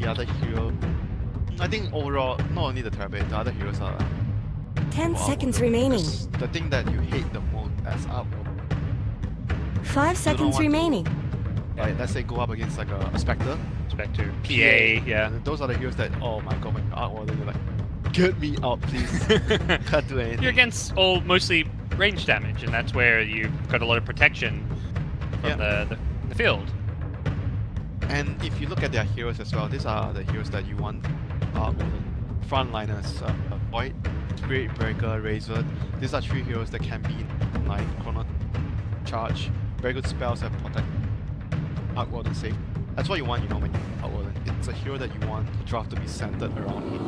the other hero, I think overall, not only the Terrabate, the other heroes are 10 seconds remaining. The thing that you hate the most as up. 5 seconds remaining. Like, let's say go up against like a Spectre. Spectre, PA, yeah. Those are the heroes that, oh my god, when you're out warden, you're like, get me out, please. Can't do anything. You're against all mostly range damage, and that's where you've got a lot of protection from the field. And if you look at their heroes as well, these are the heroes that you want frontliners. Void, Spirit Breaker, Razor. These are 3 heroes that can be in line, Chrono Charge. Very good spells that protect Arc Warden safe. That's what you want, you know, when you Arc Warden. It's a hero that you want the draft to be centered around him.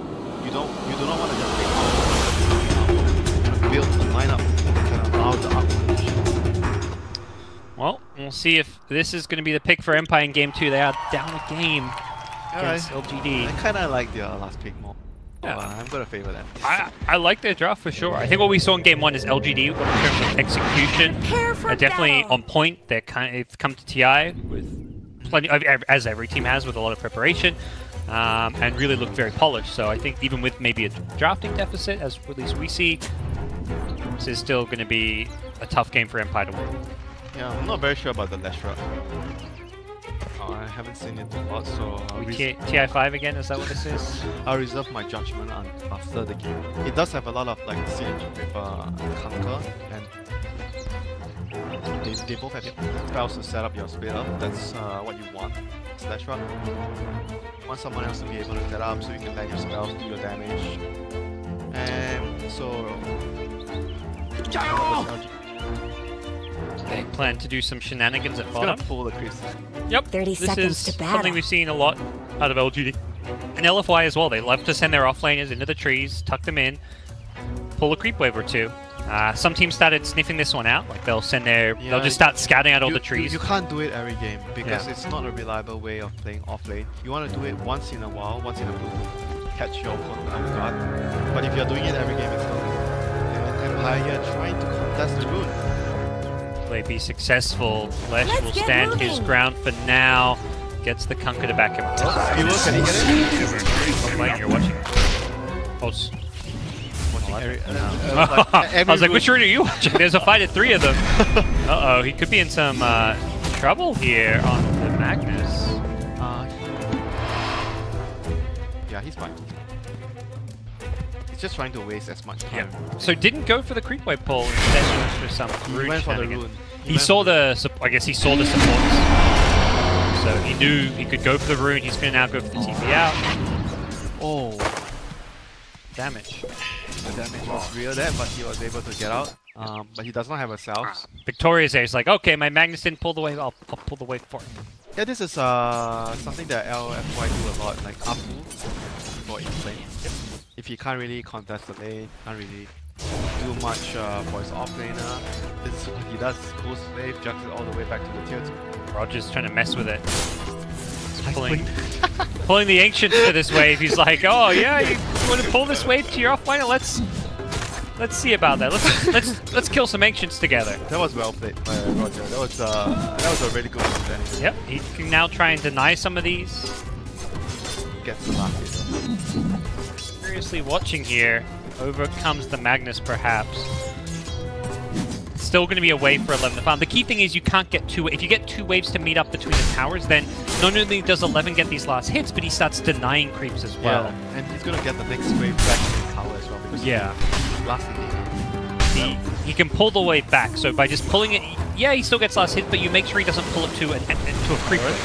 You do not want to just play Arc Warden. Build a lineup that can allow the Arc Warden to show. Well, we'll see if this is going to be the pick for Empire in Game 2. They are down a game against LGD. I kind of like their last pick more. Yeah. I'm going to favor them. I like their draft for sure. I think what we saw in Game 1 is LGD, in terms of execution, are definitely on point. They've come to TI with plenty, as every team has, with a lot of preparation, and really look very polished. So I think even with maybe a drafting deficit, as at least we see, this is still going to be a tough game for Empire to win. Yeah, I'm not very sure about the Leshra. I haven't seen it a lot, so... TI5 again, is that what this is? I'll reserve my judgment after the game. It does have a lot of like synergy with Conquer, and they both have spells to set up your spell. That's what you want. Leshra. You want someone else to be able to set up so you can land your spells, do your damage. And so... They plan to do some shenanigans at bottom. Gonna pull the creeps. Yep, 30 this seconds is to battle. something we've seen a lot out of LGD. And LFY as well, they love to send their offlaners into the trees, tuck them in, pull a creep wave or two. Some teams started sniffing this one out, like they'll send they'll just start scouting out all the trees. You can't do it every game, because it's not a reliable way of playing off lane. You want to do it once in a while, once in a blue, catch your opponent off guard. But if you're doing it every game, it's not. And Empire trying to contest the rune. Will they be successful? Lesh will stand his ground for now. Gets the Kunkka to back him up. Can he get it? What lane you're watching? I was like, which rune are you watching? There's a fight at 3 of them. Uh-oh, he could be in some trouble here on the Magnus. Yeah, he's fine. He's just trying to waste as much time. So didn't go for the creep wave pull, instead went for some rune shenanigans. He saw the, I guess he saw the supports. So he knew he could go for the rune. He's going to now go for the TP out. Oh. Damage. The damage was real there, but he was able to get out. But he does not have a self. Victoria's there. He's like, okay, my Magnus didn't pull the wave. I'll pull the wave for him. Yeah, this is something that LFY do a lot, like up move for in lane. If he can't really contest the lane, can't really do much for his off laner, this is what he does. Ghost wave, jugs it all the way back to the tier 2. Roger's trying to mess with it. Pulling the Ancients to this wave. He's like, oh yeah, you want to pull this wave to your offlaner? Let's see about that. Let's kill some Ancients together. That was well played by Roger. That was a really good move. Yep, he can now try and deny some of these. Gets the last hit. Seriously watching here. Overcomes the Magnus perhaps. Still going to be a wave for 11 to farm. The key thing is you can't get two. If you get 2 waves to meet up between the towers, then not only does 11 get these last hits, but he starts denying creeps as well. Yeah, and he's going to get the next wave back to his tower as well. Because he's lasting he can pull the wave back. So by just pulling it, yeah, he still gets last hit, but you make sure he doesn't pull it to a creep wave.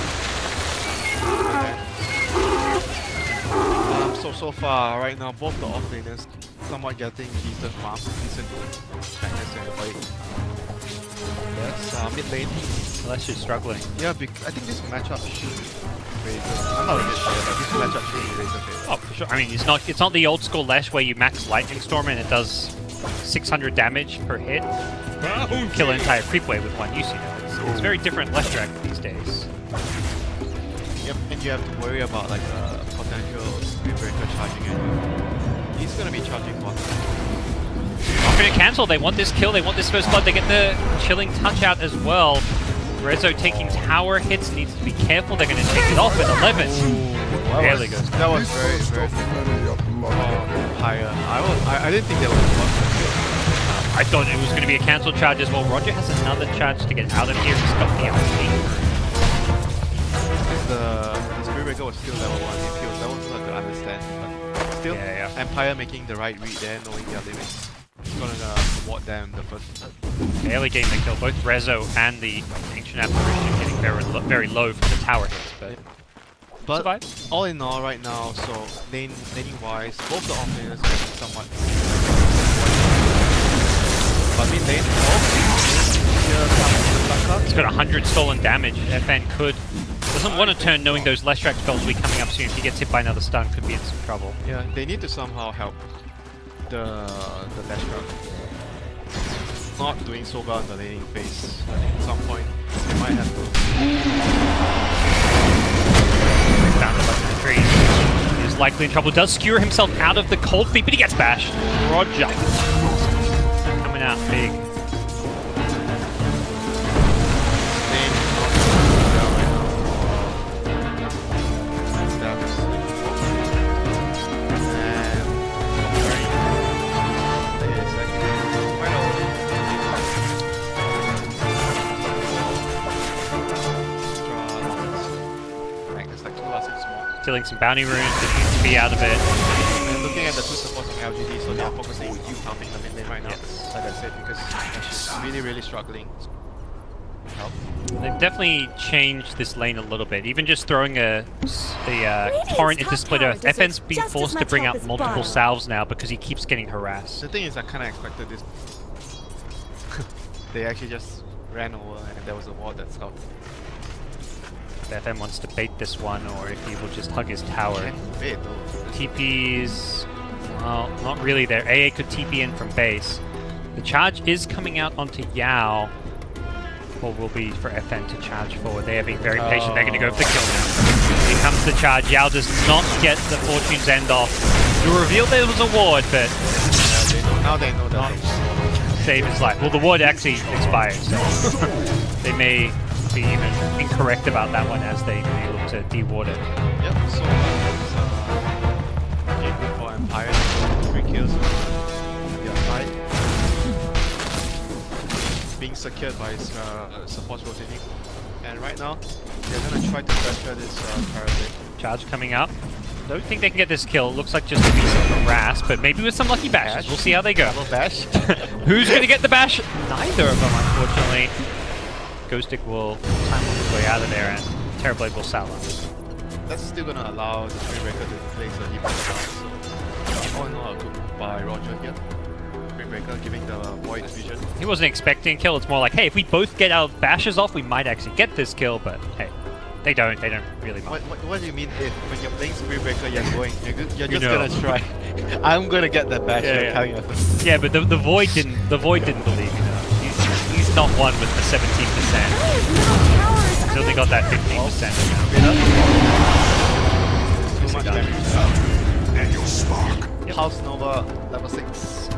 So far, right now, both the offlaners somewhat getting decent farms, decent Magnus and Void. Yes, mid lane. Unless you're struggling. Yeah, I think this matchup should be Razor. I'm not really sure, but this matchup should be Razor favor. Oh, for sure. I mean, it's not the old school Lash where you max Lightning Storm and it does 600 damage per hit. You can kill an entire creep wave with one use. It's very different Lash Drag these days. Yep, and you have to worry about like a potential Speed Breaker charging at you. He's gonna be charging bottom. Not gonna cancel, they want this kill, they want this first blood, they get the chilling touch out as well. Rezo taking tower hits, needs to be careful, they're gonna take it off with 11. Barely goes down. That was very higher. I didn't think that was I thought it was going to be a cancel charge as well. Roger has another charge to get out of here. He's got the LGD. The Spirit Breaker was still level 1. If he was level 2, I could understand. But still, Empire making the right read there, knowing their limits. He's gonna ward them the first. Barely getting the kill. Both Rezo and the Ancient Apparition getting very low from the tower hits, but survive. All in all, right now, so laning wise, both the offlaners are somewhat. But mid lane, he's got 100 stolen damage. FN doesn't want to turn, knowing those Less Track spells will be coming up soon. If he gets hit by another stun, could be in some trouble. Yeah, they need to somehow help the Less Track. Not doing so well in the laning phase. I think at some point they might have to. Found him under the tree. He is likely in trouble. Does skewer himself out of the cold feet, but he gets bashed. Roger. Coming out big. Stealing some bounty runes, to be out of it. And looking at the two supporting LGD, so they are focusing with you pumping the mid lane right now. Yes. Like I said, because she's really struggling. Help. They've definitely changed this lane a little bit. Even just throwing a torrent into Split Earth. FN's being forced to bring out multiple salves now because he keeps getting harassed. The thing is, I kind of expected this. They actually just ran over and there was a ward that's out. If FN wants to bait this one, or if he will just hug his tower. Bait, TP's, well, not really there. AA could TP in from base. The charge is coming out onto Yao, or will be for FN to charge forward. They are being very patient. They're going to go for the kill now. Here comes the charge. Yao does not get the Fortune's End off. You revealed there was a ward, but now they know that. Save his life. Well, the ward actually expired, so they may be even incorrect about that one as they look to de-ward it. Yep, so game good for Empire. 3 kills on the side. Being secured by his supports rotating. And right now, they're going to try to pressure this Parasite. Charge coming up. Don't think they can get this kill. Looks like just to be some harass, but maybe with some lucky bashes. We'll see how they go. Double bash. Who's going to get the bash? Neither of them, unfortunately. Ghostic will time on his way out of there, and Terrorblade will sell up. That's still going to allow the Spirit Breaker to place a deep down, so all in all, a good move by Roger here. Spirit Breaker giving the Void vision. He wasn't expecting a kill. It's more like, hey, if we both get our bashes off, we might actually get this kill, but hey, they don't really mind. What do you mean if, when you're playing Spirit Breaker, you're just going to try, I'm going to get that bash, yeah, but the Void didn't believe, you know. He's not one with the 17%. He's only got that 15%. Too much damage. And your spark. House Nova, level 6. It's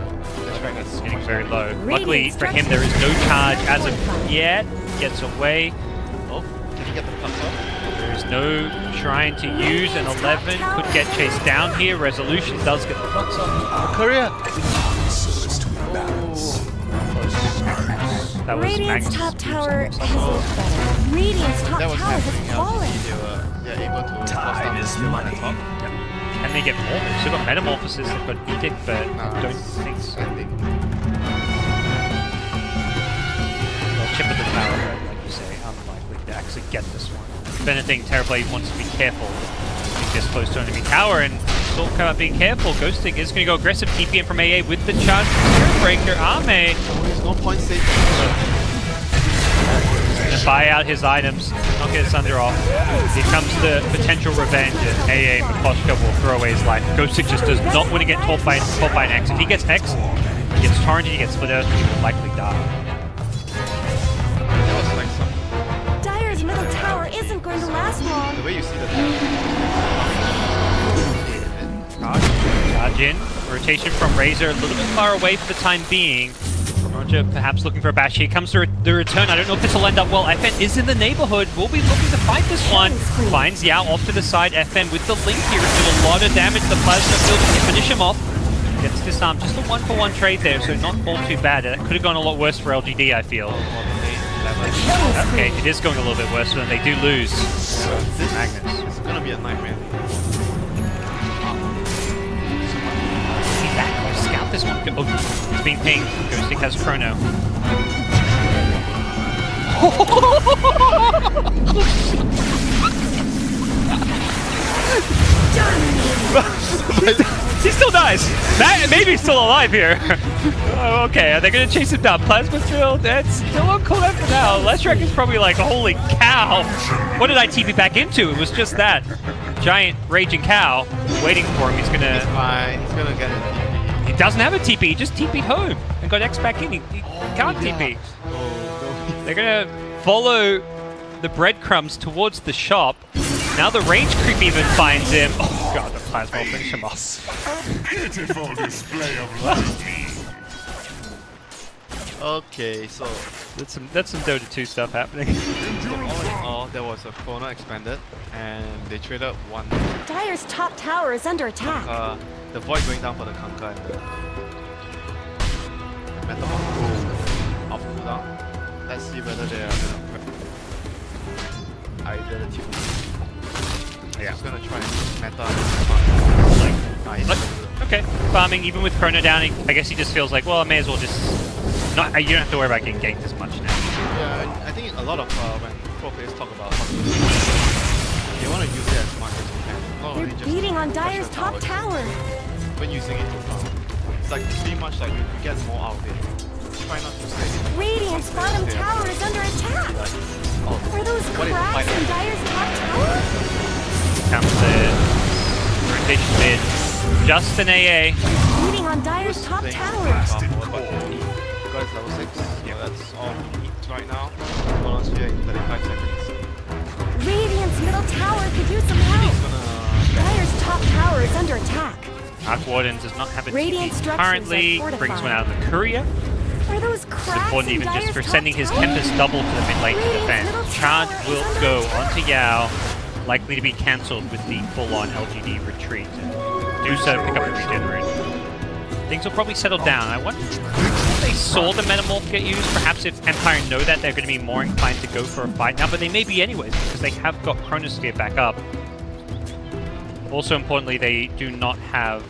getting very low. Luckily for him, there is no charge as of yet. Gets away. Oh, did he get the pucks off? There is no shrine to use, and 11 could get chased down here. Resolution does get the pucks off. Korea! That was Radiant's top tower has looked better. Radiant's top tower has fallen. They're able to time is money. Can they get more? They've still got Metamorphosis, they've got Edict, but I don't think so. Well, chip at the tower, like you say, unlikely to actually get this one. If anything, Terrorblade wants to be careful. He's this close to enemy tower, and Salt come out being careful. Ghostic is going to go aggressive, TP in from AA with the charge from Spirit Breaker. Ame. There's no point safe. Going to buy out his items, not get his under off. Here comes the potential revenge, and AA Makoshka will throw away his life. Ghostic just does not want to get taught by an X. If he gets X, he gets torrented, he gets Split Earth, he will likely die. Dire's middle tower isn't going to last long. The way you see the Charge in. Rotation from Razor a little bit far away for the time being. Challenger perhaps looking for a bash here. Comes to the return. I don't know if this will end up well. FN is in the neighborhood. Will be looking to fight this one. Finds Yao off to the side. FN with the link here. It's doing a lot of damage. The plasma field can finish him off. Gets disarmed. Just a 1-for-1 trade there, so not all too bad. That could have gone a lot worse for LGD, I feel. Okay, it is going a little bit worse when they do lose. This Magnus is gonna be a nightmare. See that? Scout this one. Oh, he's being pinged. Ghostic has Chrono. He still dies! Maybe he's still alive here. Oh, okay, are they gonna chase him down? Plasma Field, that's still on cooldown for now. Leshrac is probably like, holy cow! What did I TP back into? It was just that giant raging cow waiting for him. He's gonna... He's fine, he's gonna get it. He doesn't have a TP, he just TP'd home and got X back in. He can't TP. They're gonna follow the breadcrumbs towards the shop. Now the range creep even finds him. Oh god, the plasma will finish him off. Beautiful display of lightning. Okay, so that's some Dota 2 stuff happening. So all in all, there was a Chrono expanded, and they traded one. Dire's top tower is under attack. The Void going down for the Kanka and the Metamorph off cooldown. Let's see whether they are gonna either the team. Yeah. He's gonna try and meta. Okay, farming even with Chrono down. I guess he just feels like, well, I may as well just not. You don't have to worry about getting ganked as much now. Yeah, I think a lot of when pro players talk about how to use it, they want to use it as much as you can. Not They're only just beating on Dire's top tower. When using it to farm, it's like pretty much like you get more out of it. Try not to stay. Radiant's bottom tower is under attack. Oh, Are those cracks in Dire's top tower? Comes in. Rotation mid. Just an AA. Beating on Dire's top tower. Guys, level 6. Yeah, that's all we need right now. Bonus here in 35 seconds. Radiant's middle tower could use some help. Dire's top tower is under attack. Arc Warden does not have a Radiant TP currently. Brings one out of the courier. Are those cracks It's important even just for sending his Tempest double to the mid lane to defend. Charge will go onto Yao. Likely to be cancelled with the full-on LGD retreat. Do so, pick up the regenerate. Things will probably settle down. I wonder if they saw the Metamorph get used. Perhaps if Empire know that, they're going to be more inclined to go for a fight now, but they may be anyways, because they have got Chronosphere back up. Also importantly, they do not have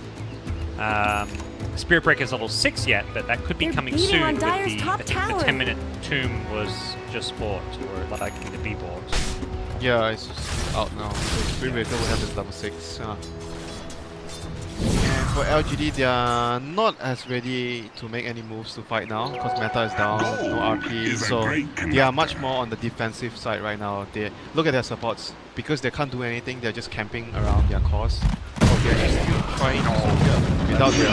Spirit Breaker's level 6 yet, but that could be coming soon with the 10-minute tomb was just bought, or likely to be bought. Yeah, it's just out now. So Spirit Breaker will have this level 6. And for LGD, they are not as ready to make any moves to fight now, because meta is down, no RP, so they are much more on the defensive side right now. They look at their supports. Because they can't do anything, they're just camping around their cores. So they're just still trying to without their...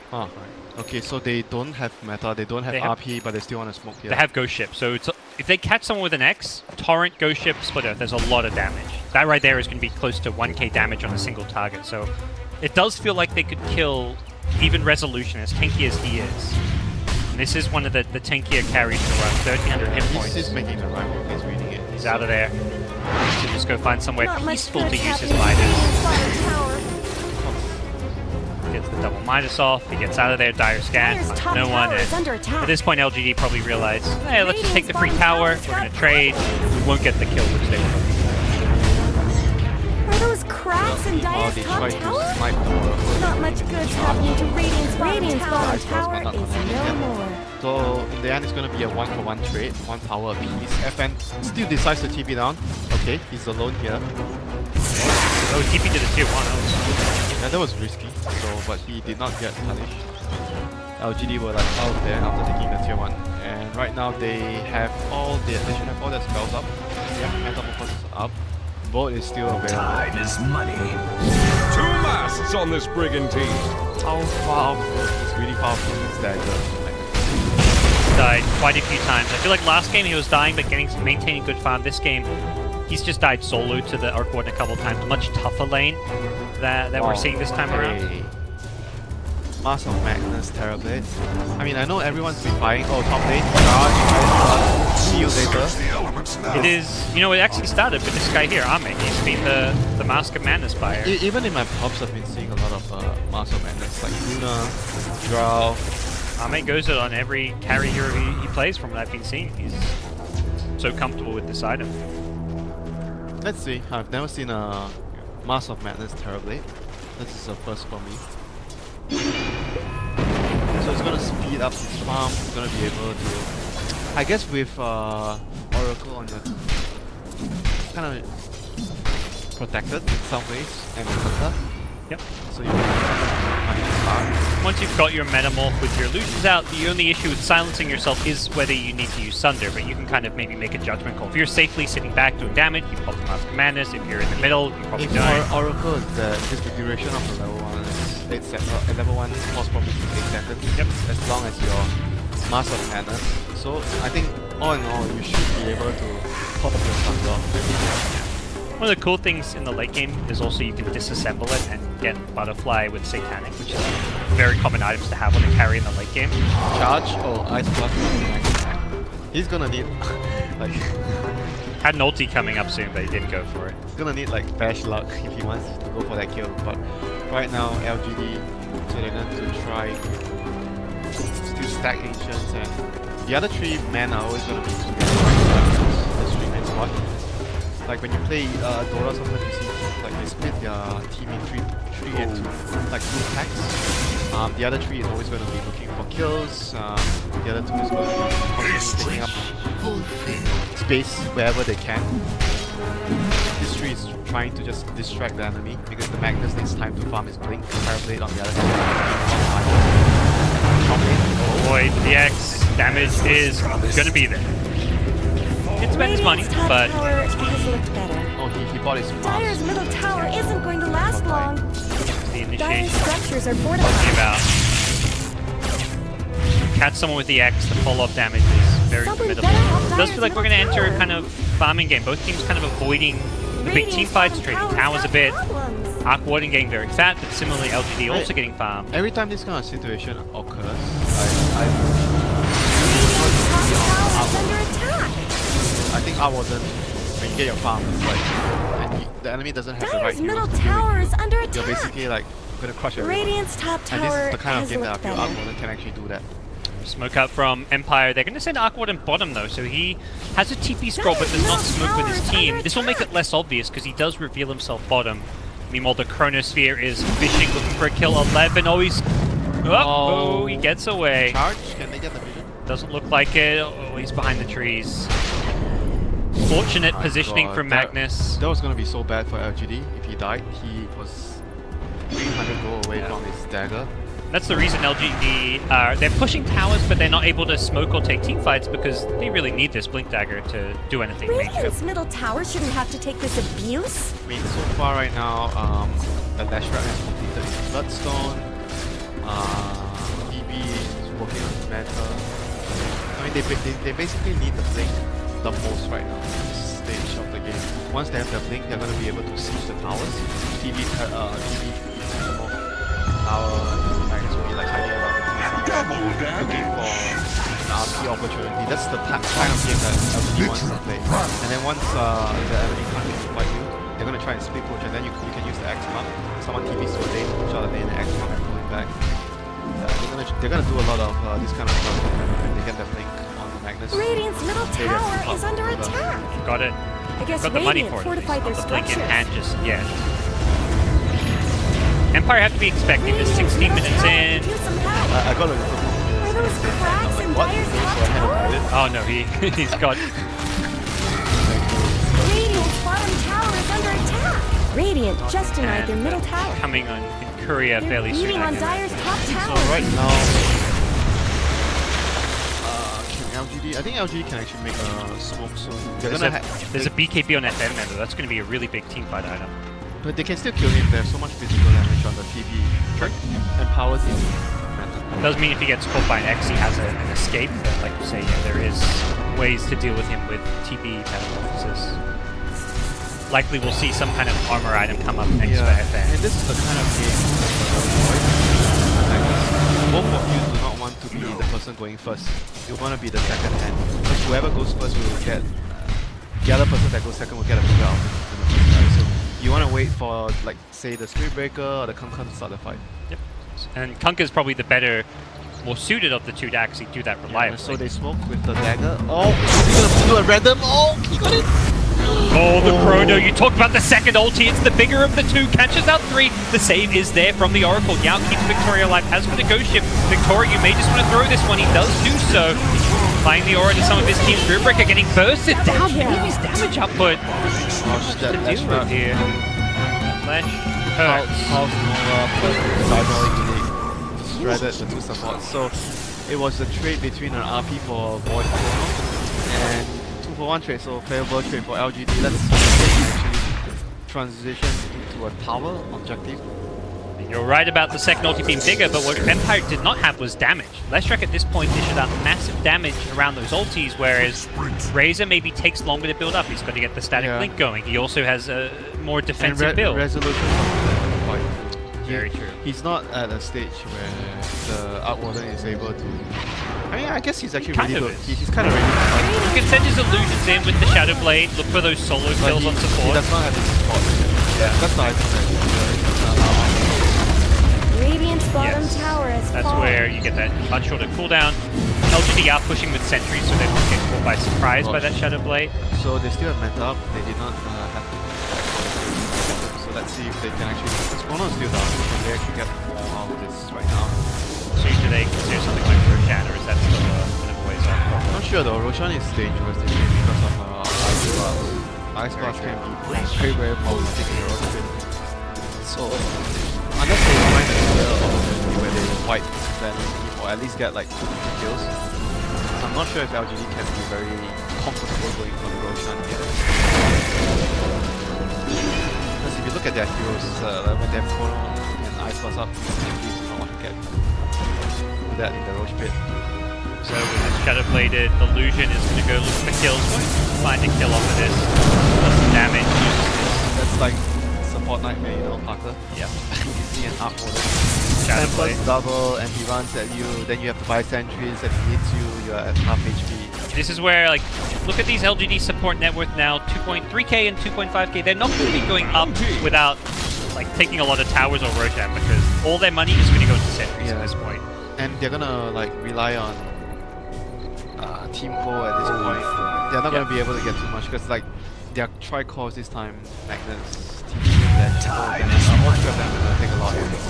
Huh. Okay, so they don't have meta, they don't have RP, but they still want to smoke here. They have Ghost Ship, so it's, if they catch someone with an X, Torrent, Ghost Ship, Split Earth, there's a lot of damage. That right there is going to be close to 1k damage on a single target, so it does feel like they could kill even Resolution, as tanky as he is. And this is one of the tankier carries to run, 1300 hit points. He's making the right move, he's reading it. He's out of there. So just go find somewhere peaceful to use his Midas. Gets the double Midas off, he gets out of there, dire scan, no one. At this point LGD probably realized, hey, let's just take the free tower, we're going to trade, we won't get the kill which they were looking for. Are those cracks in Dire's top tower? Not much good's happening to Radiant's bottom tower is no more. So in the end it's going to be a 1-for-1 trade, 1 power apiece. FN still decides to TP down. Okay, he's alone here. Oh, TP to the tier 1. Yeah, that was risky, so but he did not get punished. LGD were like out there after taking the tier 1. And right now they have they should have all their spells up. Yeah, Metamorphosis is up. Bolt is still available. Time is money. 2 masts on this brigantine. How far it's really far from his dagger. Died quite a few times. I feel like last game he was dying but maintaining good farm. This game he's just died solo to the Arc Warden a couple of times. Much tougher lane that we're seeing this time around. Mask of Magnus Terrorblade. I mean, I know everyone's been buying, oh, top lane, charge, see you later. It is, you know, it actually started with this guy here, Ame. He's been the Mask of Madness buyer. Even in my pops, I've been seeing a lot of Mask of Madness, like Luna, Drow. Ame goes it on every carry hero he plays from what I've been seeing. He's so comfortable with this item. Let's see, I've never seen a Mask of Madness Terrorblade. This is a first for me. So it's gonna speed up his farm, it's gonna be able to... I guess with Oracle on your team, kind of protected in some ways, and Hunter. Yep. So you can once you've got your Metamorph with your illusions out, the only issue with silencing yourself is whether you need to use Sunder, but you can kind of maybe make a judgment call. If you're safely sitting back doing damage, you pop the Mask of Madness. If you're in the middle, you probably die. Oracle is the duration of the level 1 is 8 seconds. Level 1 costs probably 8 seconds. Yep. As long as your Mask of Madness. So I think all in all, you should be able to pop your Sunder. One of the cool things in the late game is also you can disassemble it and get Butterfly with Satanic, which is very common items to have on a carry in the late game. Charge? Oh, Ice Blast. He's gonna need like... Had an ulti coming up soon, but he didn't go for it. He's gonna need like bash luck if he wants to go for that kill, but right now LGD, so they're going to try still stack Ancients, and the other 3 men are always gonna be together. The 3 men squad. Like when you play Dota, sometimes you see like they split their team in 3 and 2, like 2 packs. The other 3 is always going to be looking for kills. The other 2 is going to be constantly taking up space wherever they can. This 3 is trying to just distract the enemy because the Magnus needs time to farm his Blink. Fireblade on the other hand. Oh boy, the X damage is going to be there. It spent his money, but... Oh, he bought his Dire's middle tower isn't going to last long. The initiation. Dire's structures are fortified. About. Catch someone with the X, the follow-up damage is very formidable. It does feel like we're going to enter a kind of farming game. Both teams kind of avoiding the big team fights, trading towers a bit. Arc Warden getting very fat, but similarly LGD also getting farmed. Every time this kind of situation occurs, I think I wasn't when you get your farm, like, and the enemy doesn't have the right middle heroes tower is under attack. You're basically like gonna crush everyone. Radiant's top tower, and this is the kind of game that I feel better. Arc can actually do that. Smoke up from Empire. They're going to send Arc Warden bottom though, so he has a TP scroll but does not smoke with his team. This will make it less obvious because he does reveal himself bottom. Meanwhile, the Chronosphere is fishing, looking for a kill. 11. Oh, he's... Oh, he gets away. Charge? Can they get the vision? Doesn't look like it. Oh, he's behind the trees. Fortunate positioning from Magnus. That was going to be so bad for LGD. If he died, he was 300 gold away from his dagger. That's the reason LGD, they're pushing towers, but they're not able to smoke or take team fights because they really need this Blink Dagger to do anything major. Radiant's middle tower shouldn't have to take this abuse. I mean, so far right now, the Lashrat has completed his Bloodstone. EB is working on his meta. I mean, they basically need the Blink the most right now, this stage of the game. Once they have the Blink, they're going to be able to siege the towers. TB the most tower. Will be like hiding around the PC, looking for an RP opportunity. That's the kind of game that LGD wants to play. And then once the enemy can't fight you, they're going to try and split push, and then you can use the X pump. Someone TPs to a lane, push out a lane, and X pump and pull it back. They're going to do a lot of this kind of stuff when they get their Blink on the Magnus. Radiant's middle tower is under attack. Got it. I guess got the money for it. Fortified their the Blink in structures. hand just yet. Empire have to be expecting this 16 minutes in. I got a Are those cracks in what? Dire's top tower? Oh no, he's got... Radiant's bottom tower is under attack. Radiant just denied their middle tower. Coming on in Korea fairly soon. Beating on Dire's top So tower. right now, LGD, I think LGD can actually make a smoke soon. There's a BKB on FM member. That's going to be a really big team fight item. But they can still kill him. There's so much physical damage on the TB. Right. Empowers him. Does mean if he gets caught by an X, he has an escape. But like you say, yeah, there is ways to deal with him with TB metamorphosis. Likely we'll see some kind of armor item come up next for FM. And this is the kind of game that both of you do not want to be the person going first. You want to be the second hand. Because whoever goes first will get... the other person that goes second will get a bigger outfit than the first guy. So you want to wait for, like, say, the Spirit Breaker or the Kunkka to start the fight. Yep. And Kunkka is probably the better, more suited of the two to actually do that reliably. So they smoke with the dagger. Oh, he's gonna do a random. Oh, he got it! Oh, the Chrono. You talked about the second ulti. It's the bigger of the two. Catches out 3. The save is there from the Oracle. Yao keeps Victoria alive. As for the Ghost Ship, Victoria, you may just want to throw this one. He does do so. Applying the aura to some of his team's Spirit Breaker, getting bursted down. Maybe his damage output. Gosh, that Lash route here. Lash hurts. Pulse Nova plus Diabolic Elite shredded the two supports. So it was a trade between an RP for Void and 2-for-1 trade, so favorable trade for LGD. Let's actually transition into a tower objective. You're right about the second ulti being bigger, but what Empire did not have was damage. Leshrac at this point dished out massive damage around those ultis, whereas Razor maybe takes longer to build up. He's got to get the static link going. He also has a more defensive build. Resolution quite. Very true. He's not at a stage where the Outwarden is able to... I mean, I guess he's actually really good. He's kind of ready to fight. You can send his illusions in with the Shadow Blade, look for those solo kills on support. He does not have his support. Yeah, that's the item that Radiant's bottom tower is that's falling. where you get that much shorter cooldown. LGD are pushing with sentries, so they don't get caught by surprise by that Shadow Blade. So they still have meta up. They did not have to. So let's see if they can actually. This Chrono is still down. Can they actually get more out of this right now? So do they consider something like Roshan, or is that still a bit of a ways off? I'm not sure though. Roshan is dangerous this game because of Ice Blast. Ice Blast can be very problematic in your own. So unless they find a clear opportunity where they wipe then or at least get like 2 kills, I'm not sure if LGD can be very comfortable going for the Roshan here. Because if you look at their heroes, when they have Chrono and Ice Blast up, they do not want to get that in the Roche pit. So with this Shadow Bladed, Illusion is going to go look for kills. Going to find a kill off of this. Does some damage. That's like support nightmare, you know, Parker. Yeah. Easy and up for Shadow Blade. Double, and he runs at you, then you have to buy sentries, and he hits you, you're at half HP. This is where, like, look at these LGD support net worth now, 2.3k and 2.5k. They're not going to be going up without, like, taking a lot of towers or Roshan, because all their money is going to go into sentries at this point. And they're gonna like rely on Team 4 at this point. They're not gonna be able to get too much because like their tri-cores this time, Magnus, Team 2, and all 3 of them are gonna take a lot of hit.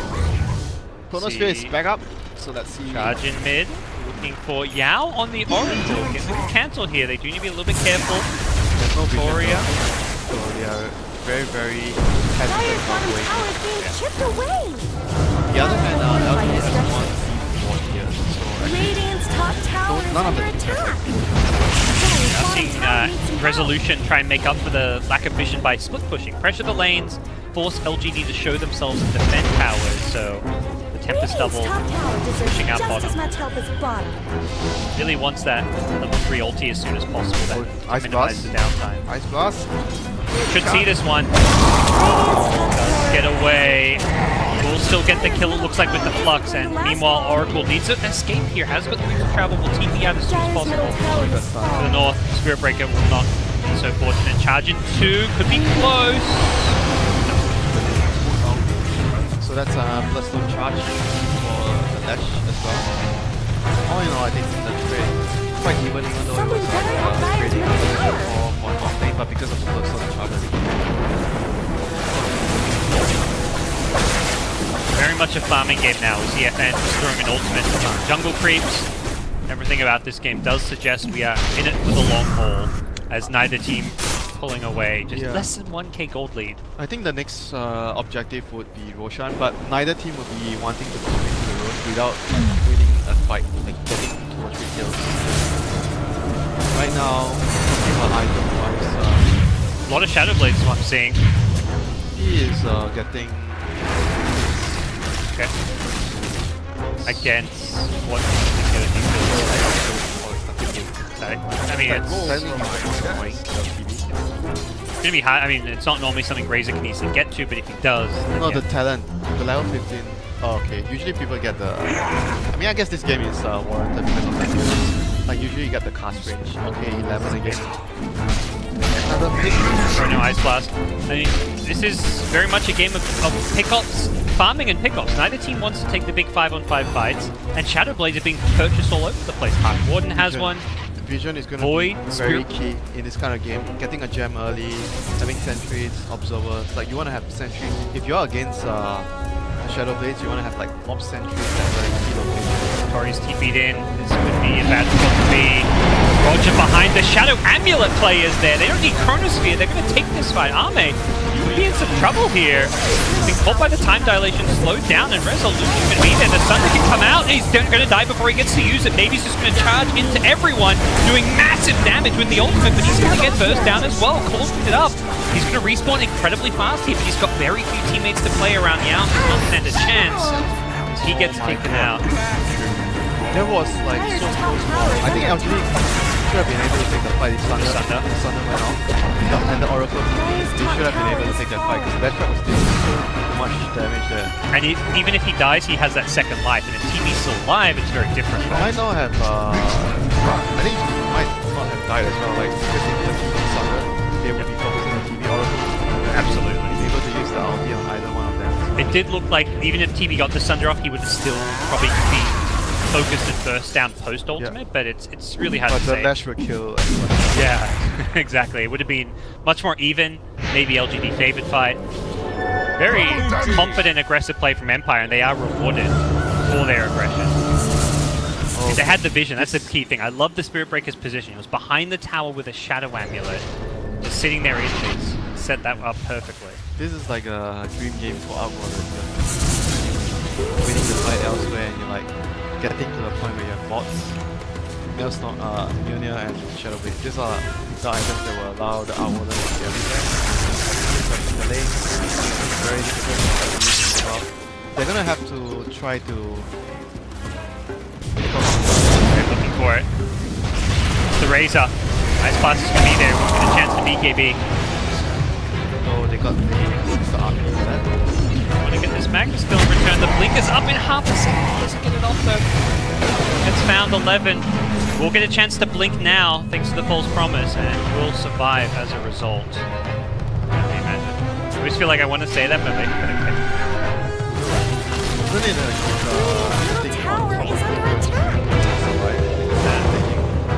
Chronosphere is back up, so let's see. Charge in mid, looking for Yao on the Oracle. Get the cancel here. They do need to be a little bit careful. There's no Victoria. So they are very hesitant about going. Tower is being chipped away. The other hand, LGD doesn't want to here, so Radiant's top tower is none of under it. attack. Now seeing Resolution try and make up for the lack of vision by split pushing. Pressure the lanes, force LGD to show themselves and defend towers, so the Tempest double pushing out bottom. As much help as bottom. Really wants that level 3 ulti as soon as possible. That Ice minimize the downtime. Ice Blast. Should see this one. Does get away. Will still get the kill, it looks like, with the Flux, and meanwhile Oracle needs an escape here. Has got the route to travel, will TP out as soon as possible. To the north, Spirit Breaker will not be so fortunate. Charge in 2, could be close. So that's a +2 charge for the dash as well. All in all, I think the trade quite even though it was trading for top lane, but because of the +2 charge, I think very much a farming game now. ZFN is throwing an ultimate jungle creeps. Everything about this game does suggest we are in it for the long haul, as neither team pulling away. Just less than 1k gold lead. I think the next objective would be Roshan, but neither team would be wanting to come into the road without winning a fight, like getting 2 or 3 kills. Right now, item-wise, a lot of Shadow Blades is what I'm seeing. he is getting... Okay. Against what I mean, it's gonna be high. I mean, it's not normally something Razor can easily get to, but if he does, no, the talent, the level 15 Oh, okay. Usually people get the... I mean, I guess this game is warranted because of the heroes. Like, usually you get the cast range. Okay, 11 again. Another pick. Oh no, Ice Blast. I mean, this is very much a game of pickups, farming and pickups. Neither team wants to take the big 5-on-5 fights, and Shadow Blades are being purchased all over the place. Hard Warden has one. Vision is going to Void, be very key in this kind of game. Getting a gem early, having sentries, observers. Like, you want to have sentries. If you're against Shadow Blades, you want to have like mob sentries at very key locations. Tori's TP'd in. This would be a bad spot to be. Roger behind the Shadow Amulet players there. They don't need Chronosphere. They're going to take this fight. Ame, you would be in some trouble here. Being caught by the time dilation, slowed down, and Resolution can be there. The Thunder can come out, and he's going to die before he gets to use it. Maybe he's just going to charge into everyone, doing massive damage with the ultimate, but he's going to get burst down as well. Calls it up. He's going to respawn incredibly fast here, but he's got very few teammates to play around the out. Doesn't stand a chance. He gets taken out. There was like so close. I think LGD should have been able to take the fight. Thunder went off. And the Oracle, they should have been able to take that fight because the Death Trap was doing so much damage there. And even if he dies, he has that second life. And if TV's still alive, it's very different. He might not have. I think he might not have died as well. Like, because if he took the Thunder, they would be focusing on TV Oracle. Absolutely. Able to use the ulti on either one of them. It did look like even if TV got the Sunder off, he would still probably be focused and burst down post ultimate, but it's really hard to say. But the Lash would kill. Yeah, exactly. It would have been much more even. Maybe LGD favored fight. Very confident, aggressive play from Empire, and they are rewarded for their aggression. They had the vision. That's the key thing. I love the Spirit Breaker's position. It was behind the tower with a Shadow Amulet, just sitting there inches. Set that up perfectly. This is like a dream game for Outwarders. Winning the fight elsewhere, and you're like getting to the point where you have bots. Maelstrom, Mjolnir and Shadow Blade. These are the items that will allow the Outwarders to be everywhere. The lane is very difficult to use as well. They're gonna have to try to... They're looking for it. The Razor. Ice Blast is going to be there. We'll get a chance to BKB. Oh, they got the army for that. Want to get this Magnus kill in return. The blink is up in half a second. Doesn't get it off though. It's found 11. We'll get a chance to blink now, thanks to the false promise, and we'll survive as a result. Can you imagine? I always feel like I want to say that, but okay. Tower is under attack.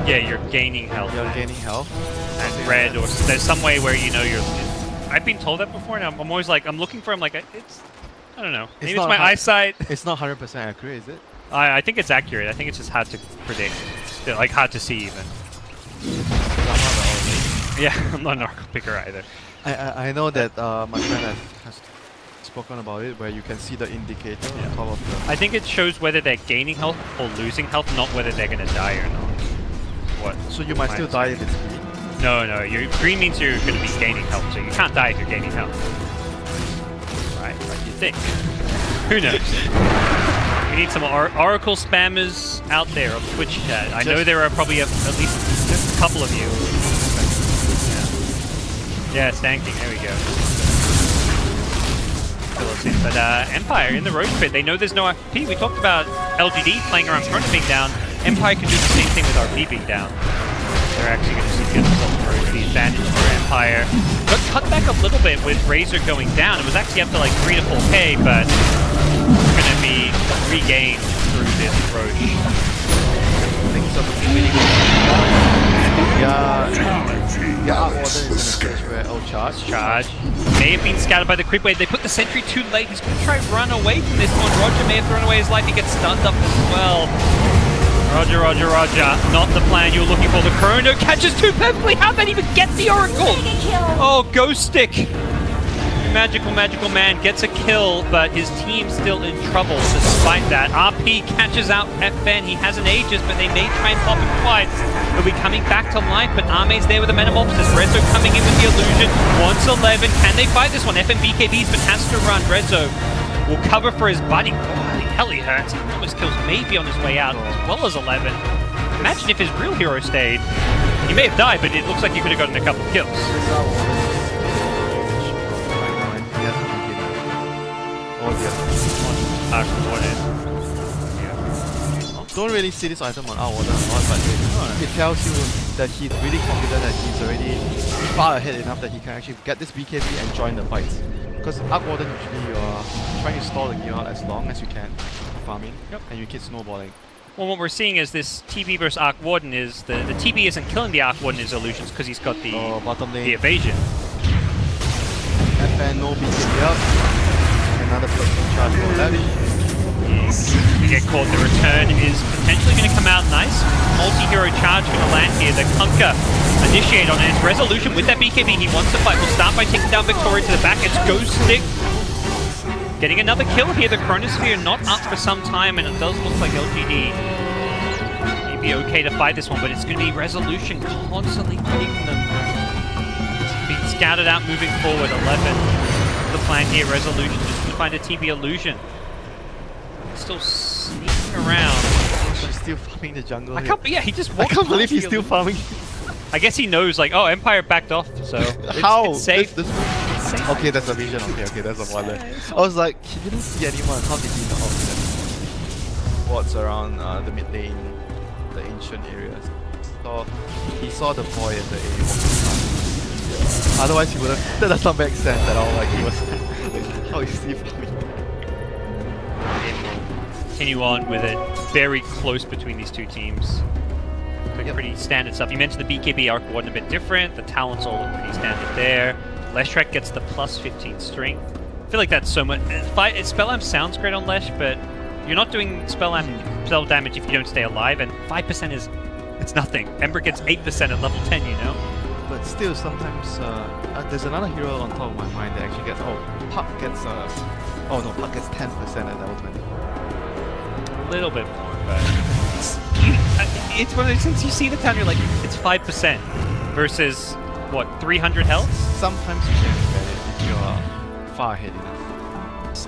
Yeah, you're gaining health. You're gaining health. And red, or there's some way where you know you're... I've been told that before, and I'm always like, I'm looking for, I'm like, it's... I don't know. Maybe it's my eyesight. It's not 100% accurate, is it? I think it's accurate. I think it's just hard to predict. Still, like, hard to see even. Yeah, I'm not an Oracle picker either. I know that my friend has spoken about it, where you can see the indicator on top of the... I think it shows whether they're gaining health or losing health, not whether they're going to die or not. What? So you might still die if it's green? No, no. Green means you're going to be gaining health, so you can't die if you're gaining health. Right, like you think. Who knows? We need some Oracle spammers out there on Twitch chat. I know there are probably at least just a couple of you. Yeah, Stanking, there we go. But Empire in the Roach Pit, they know there's no RP. We talked about LGD playing around Chrono being down. Empire can do the same thing with RP being down. They're actually going to secure themselves the advantage for Empire. Got cut back a little bit with Razor going down. It was actually up to like 3 to 4k, but it's going to be regained through this Roach. Thanks so much. Yeah, Outwarden is in a stage where charge. May have been scouted by the creep wave. They put the sentry too late. He's going to try and run away from this one. Roger may have thrown away his life. He gets stunned up as well. Roger. Not the plan you were looking for. The Chrono catches too perfectly. How'd that even get the Oracle? Oh, Ghost Stick. Magical man gets a kill, but his team's still in trouble despite that. RP catches out FN. He has an Aegis, but they may try and pop him twice. He'll be coming back to life, but Ame's there with a Metamorphosis. Rezo coming in with the illusion. Wants 11. Can they fight this one? FN BKBs, but has to run. Rezo will cover for his buddy. Holy hell, he hurts. He almost kills maybe on his way out, as well as 11. Imagine if his real hero stayed. He may have died, but it looks like he could have gotten a couple of kills. Arc Warden. Don't really see this item on Arc Warden a lot, but it tells you that he's really confident that he's already far ahead enough that he can actually get this BKB and join the fights. Because Arc Warden usually you are trying to stall the gear out as long as you can, farming, and you keep snowballing. Well, what we're seeing is this TB versus Arc Warden is the TB isn't killing the Arc Warden in his illusions because he's got the bottom lane. The evasion. FN no BKB up. Another charge for that. You get caught. The return is potentially going to come out nice. Multi-hero charge going to land here. The Kunkka initiate on his resolution with that BKB. He wants to fight. We'll start by taking down Victoria to the back. It's Ghost Stick getting another kill here. The Chronosphere not up for some time, and it does look like LGD may be okay to fight this one, but it's going to be resolution constantly taking them. It's being scouted out moving forward. 11. The plan here. Resolution just to find a TB illusion. Still sneaking around. He's still farming the jungle. I can't. Yeah, he just. I can't believe he's still farming. I guess he knows, like, oh, Empire backed off, so how? It's safe. It's safe. Okay, that's a vision. Okay, that's a wonder. I was like, he didn't see anyone. How did he know that what's around the mid lane, the ancient areas? So he saw the boy in the A. Otherwise, he wouldn't. That does not make sense at all. Like he was. How is he farming? Continue on with it. Very close between these two teams. Pretty standard stuff. You mentioned the BKB Arc Warden a bit different. The talents all look pretty standard there. Leshrac gets the plus 15 strength. I feel like that's so much. Spell Amp sounds great on Lesh, but you're not doing spell damage if you don't stay alive, and 5% is it's nothing. Ember gets 8% at level 10, you know. But still, sometimes there's another hero on top of my mind that actually gets. Puck gets. Puck gets 10% at level 20. A little bit more, but it's one of those things you see the town, you're like, it's 5% versus what, 300 health? Sometimes you can get it if you are far ahead enough. 5%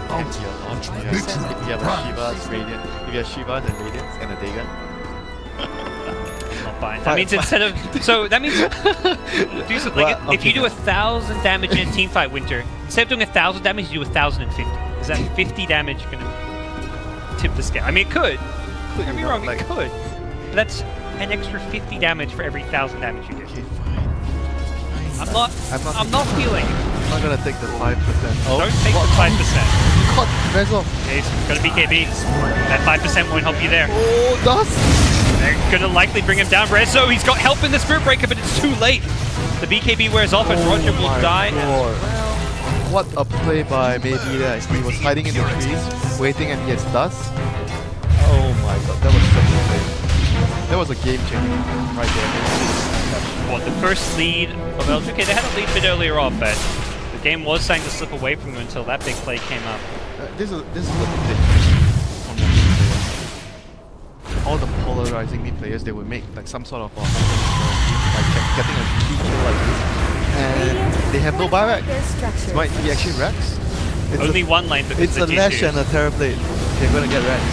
can be a lot. If you have a Shiva's Radiant, if you have Shiva's and Radiance and a Dagon. Not buying. That means instead of that means do something like if you do 1,000 damage in a team fight, Winter, instead of doing 1,000 damage, you do 1,050. Is that 50 damage gonna tip the scale? I mean, it could. Don't get me wrong, it could. But that's an extra 50 damage for every 1,000 damage you do. Okay, fine. I'm not feeling. I'm not gonna take the 5%. Don't take the 5%. God, Rezo. Okay, so it's gonna be KB. That 5% won't help you there. Oh, dust. They're gonna likely bring him down. Rezo, he's got help in the Spirit Breaker, but it's too late. The BKB wears off and Roger will die as well. What a play by maybe there. He was hiding in the trees, waiting, and he has dust. Oh my god, that was such a play. That was a game changer right there. What, the first lead of LG? Okay, they had a lead a bit earlier on, but the game was starting to slip away from them until that big play came up. This is the thing. All the polarizing mid players, they would make like some sort of like getting a key kill like this. And they have no buyback. It might be actually Rex. It's only one lane because it's a Lash and a Terrorblade. They're gonna get Rex.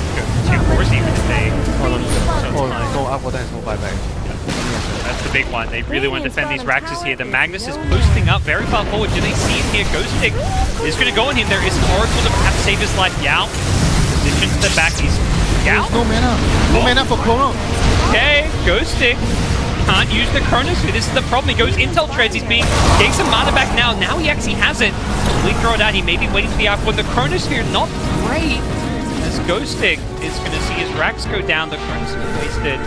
Of course, even if they. No, Arc Warden has no buyback. That's the big one. They really want to defend these Raxes here. The Magnus is boosting up very far forward. Do they see it here? Ghost Stick is going to go on him. There is an Oracle to perhaps save his life. Yao position to the back. He's Yao. No mana. No mana for Chrono. Okay, Ghost Stick. Can't use the Chronosphere. This is the problem. He goes Intel Treads. He's getting some mana back now. Now he actually has it. We throw it out. He may be waiting for the Arc. But the Chronosphere, not great. This Ghost Stick is going to see his Rax go down. The Chronosphere wasted.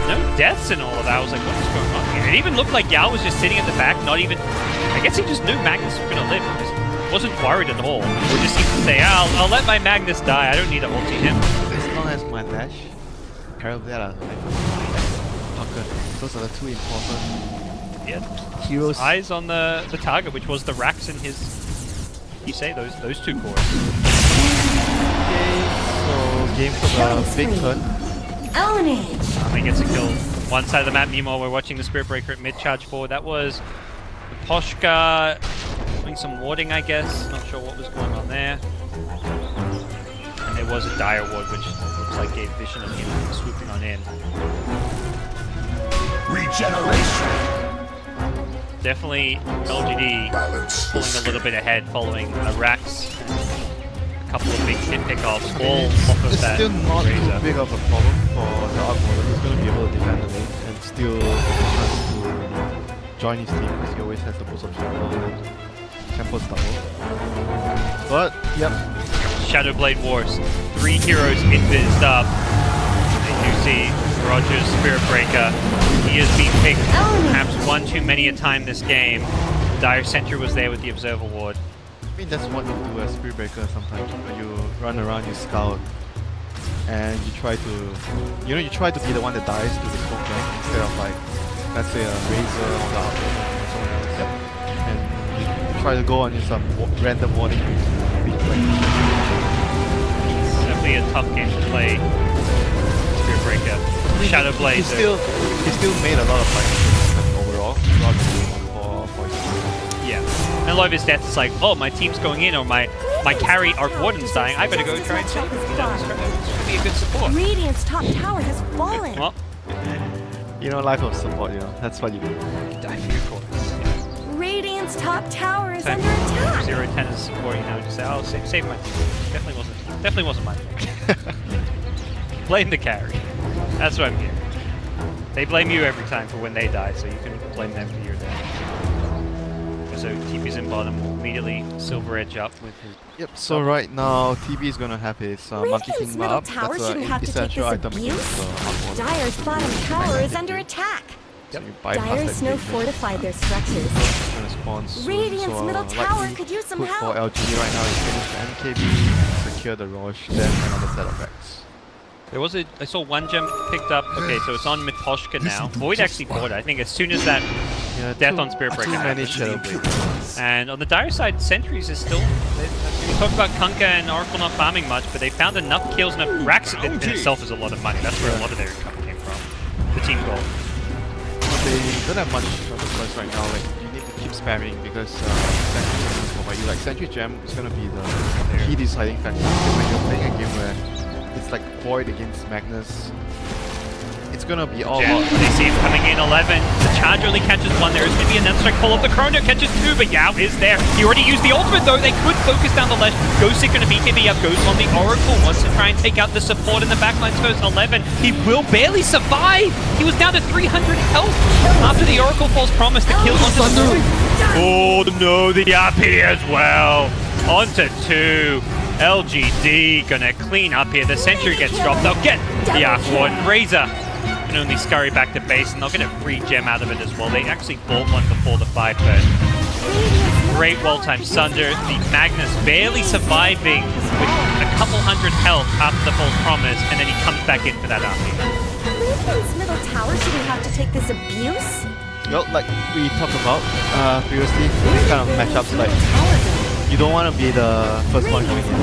No deaths and all of that. I was like, what is going on here? It even looked like Yao was just sitting at the back, not even... I guess he just knew Magnus was going to live. He just wasn't worried at all. Or just seemed to say, I'll let my Magnus die. I don't need to ulti him. As long as my Lash, Parallel, those are the two important heroes. Eyes on the target, which was the Rax and his... You say those two cores. Okay, so game for the big turn. He gets a kill one side of the map. Meanwhile, we're watching the Spirit Breaker at mid charge forward. That was Poshka doing some warding, I guess. Not sure what was going on there. And there was a Dire Ward, which looks like gave vision of him swooping on in. Regeneration. Definitely LGD pulling a little bit ahead following a Rax. couple of big hit pickoffs, all off of it's that still not too Razor. big of a problem for the Arc Warden. He's going to be able to defend the lane and still get a chance to join his team because he always has the boost of Shadow and Tempo's double. But, yep. Shadowblade Wars, 3 heroes invised up. And you see Rogers, Spirit Breaker. He has been picked perhaps one too many a time this game. Dire Sentry was there with the Observer Ward. I mean, that's what you do as Spirit Breaker sometimes. You run around, you scout, and you try to, you try to be the one that dies to the smoke jump instead of like, let's say a Razor or the Outlaw or something like that. And you try to go on some random warning. It's definitely a tough game to play. Spirit Breaker, Shadowblade. He still made a lot of like overall throughout the game for yeah. And a lot of his death is like, oh, my team's going in, or my carry Arc Warden's dying. I better go try and save him. You know, it's going to be a good support. Radiant's top tower has fallen. Well, life of support, that's what you do. die for your cause. Radiant's top tower is Time under attack. 0-10 is supporting now. Just say, oh, save my team. Definitely wasn't my fault. Blame the carry. That's what I'm hearing. They blame you every time for when they die, so you can blame them for your death. So TP's in bottom, will immediately Silver Edge up with his... Yep, so right now TB is gonna have his Monkey King middle up. tower That's shouldn't have an to take essential this item abuse. against the Dire's bottom tower is under attack. So you bypass Dire that Snow big fortified their structures. gonna spawn soon, Radiant's so middle tower likely could use some put help. for LGD right now is finish the MKB, secure the Roche, then another set of Rex. There was I saw one gem picked up. Okay, so it's on Mitoshka now. Void actually bought it. I think as soon as that death on Spirit Breaker happened. And on the Dire side, Sentries is still... We talked about Kunkka and Oracle not farming much, but they found enough kills and enough racks in itself is a lot of money. That's where a lot of their income came from. The team goal. But they don't have much of a choice right now. Like, you need to keep spamming because Sentry Gem is provide you. Like, Sentry Gem is going to be the key deciding factor. Because when you're playing a game where it's like Void against Magnus, it's gonna be all about... They see him coming in 11. The charge only catches one. There is going to be an strike pull off the Chrono, catches two, but Yao is there. He already used the ultimate though. They could focus down the ledge. Ghostic going to BKB up, goes on the Oracle. Wants to try and take out the support in the backlines first. 11. He will barely survive. He was down to 300 health after the Oracle false promise. The kill onto Thunder. Oh no, the RP as well. Onto 2. LGD gonna clean up here. The Sentry gets dropped. They'll get the Arc Warden. Razor can only scurry back to base, and they'll get a free gem out of it as well. They actually bought one before the fight, but great well-timed Sunder. The Magnus barely surviving with a couple hundred health after the false promise, and then he comes back in for that RP. Radiant's middle tower shouldn't have to take this abuse. Well, like we talked about previously, these kind of matchups, like you don't want to be the first one going in.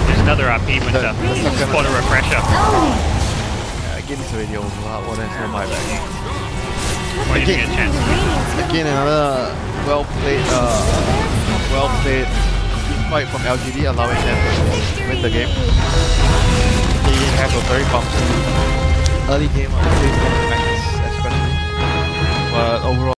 There's another RP with the quarter refresher. Again, it's already over. Well, there's no buyback. Why did you get a chance? Again, another well played fight from LGD, allowing them to win the game. They have a very bumpy early game, I would say, Magnus especially. But overall.